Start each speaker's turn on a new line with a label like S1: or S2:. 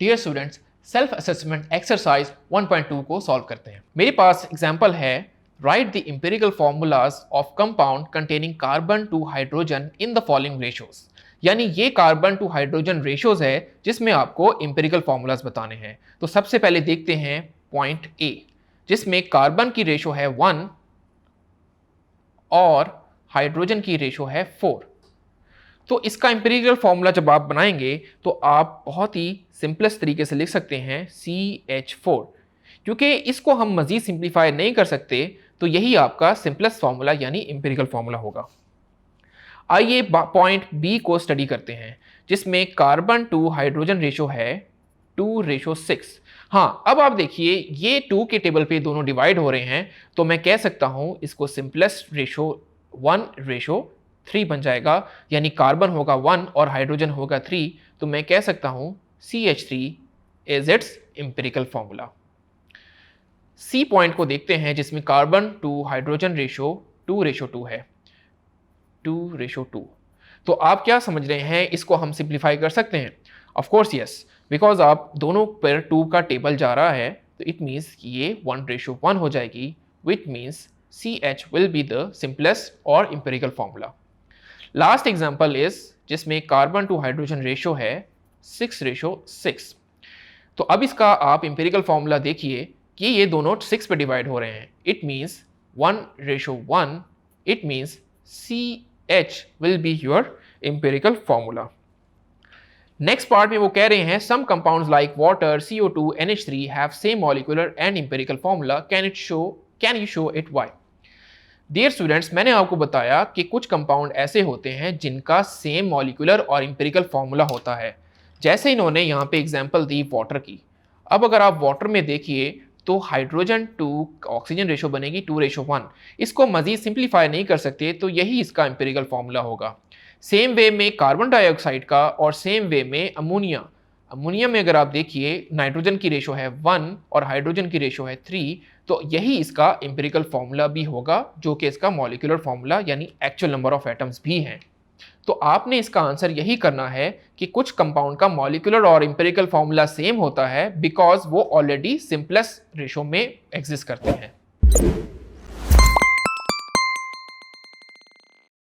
S1: Dear students, self assessment exercise 1.2 को solve करते हैं। मेरे पास एग्जांपल है, write the empirical formulas of compound containing carbon to hydrogen in the following ratios. यानी ये कार्बन टू हाइड्रोजन रेशियोज है जिसमें आपको एम्पिरिकल फॉर्मूलाज बताने हैं। तो सबसे पहले देखते हैं पॉइंट ए, जिसमें कार्बन की रेशो है 1 और हाइड्रोजन की रेशो है 4। तो इसका एम्पिरिकल फॉर्मूला जब आप बनाएंगे तो आप बहुत ही सिंपलेस्ट तरीके से लिख सकते हैं CH4। क्योंकि इसको हम मजीद सिंप्लीफाई नहीं कर सकते तो यही आपका सिंपलेस्ट फॉर्मूला यानी एम्पिरिकल फॉर्मूला होगा। आइए पॉइंट बी को स्टडी करते हैं, जिसमें कार्बन टू हाइड्रोजन रेशो है 2:6। हाँ, अब आप देखिए ये 2 के टेबल पे दोनों डिवाइड हो रहे हैं, तो मैं कह सकता हूं इसको सिंपलेस्ट रेशो 1:3 बन जाएगा। यानी कार्बन होगा 1 और हाइड्रोजन होगा 3, तो मैं कह सकता हूं CH3 is its empirical formula. C point को देखते हैं, जिसमें कार्बन टू हाइड्रोजन रेशो 2:2 है, 2:2। तो आप क्या समझ रहे हैं, इसको हम सिंप्लीफाई कर सकते हैं? ऑफ कोर्स यस, बिकॉज आप दोनों पर 2 का टेबल जा रहा है, तो इट मीन्स कि ये 1:1 हो जाएगी, which means CH will be the simplest और empirical formula। Last example is जिसमें कार्बन टू हाइड्रोजन रेशो है 6:6। तो अब इसका आप एम्पिरिकल फॉर्मूला देखिए कि ये दोनों 6 पे डिवाइड हो रहे हैं, it means 1:1, it means CH will be your empirical formula। Next part में वो कह रहे हैं some compounds like water, CO2, NH3 have same molecular and empirical formula, can you show it why. Dear students, मैंने आपको बताया कि कुछ कंपाउंड ऐसे होते हैं जिनका सेम मॉलिक्यूलर और एम्पिरिकल फॉर्मूला होता है। जैसे इन्होंने यहाँ पे एग्जांपल दी वाटर की। अब अगर आप वाटर में देखिए तो हाइड्रोजन टू ऑक्सीजन रेशो बनेगी 2:1। इसको मजीद सिंप्लीफाई नहीं कर सकते, तो यही इसका एम्पिरिकल फॉर्मूला होगा। सेम वे में कार्बन डाइऑक्साइड का और सेम वे में अमोनिया में अगर आप देखिए नाइट्रोजन की रेशो है 1 और हाइड्रोजन की रेशो है 3, तो यही इसका एम्पिरिकल फॉर्मूला भी होगा, जो कि इसका मॉलिक्यूलर फॉर्मूला यानी एक्चुअल नंबर ऑफ एटम्स भी हैं। तो आपने इसका आंसर यही करना है कि कुछ कंपाउंड का मॉलिक्यूलर और एम्पिरिकल फॉर्मूला सेम होता है बिकॉज वो ऑलरेडी सिंपलेस्ट रेशो में एग्जिस्ट करते हैं।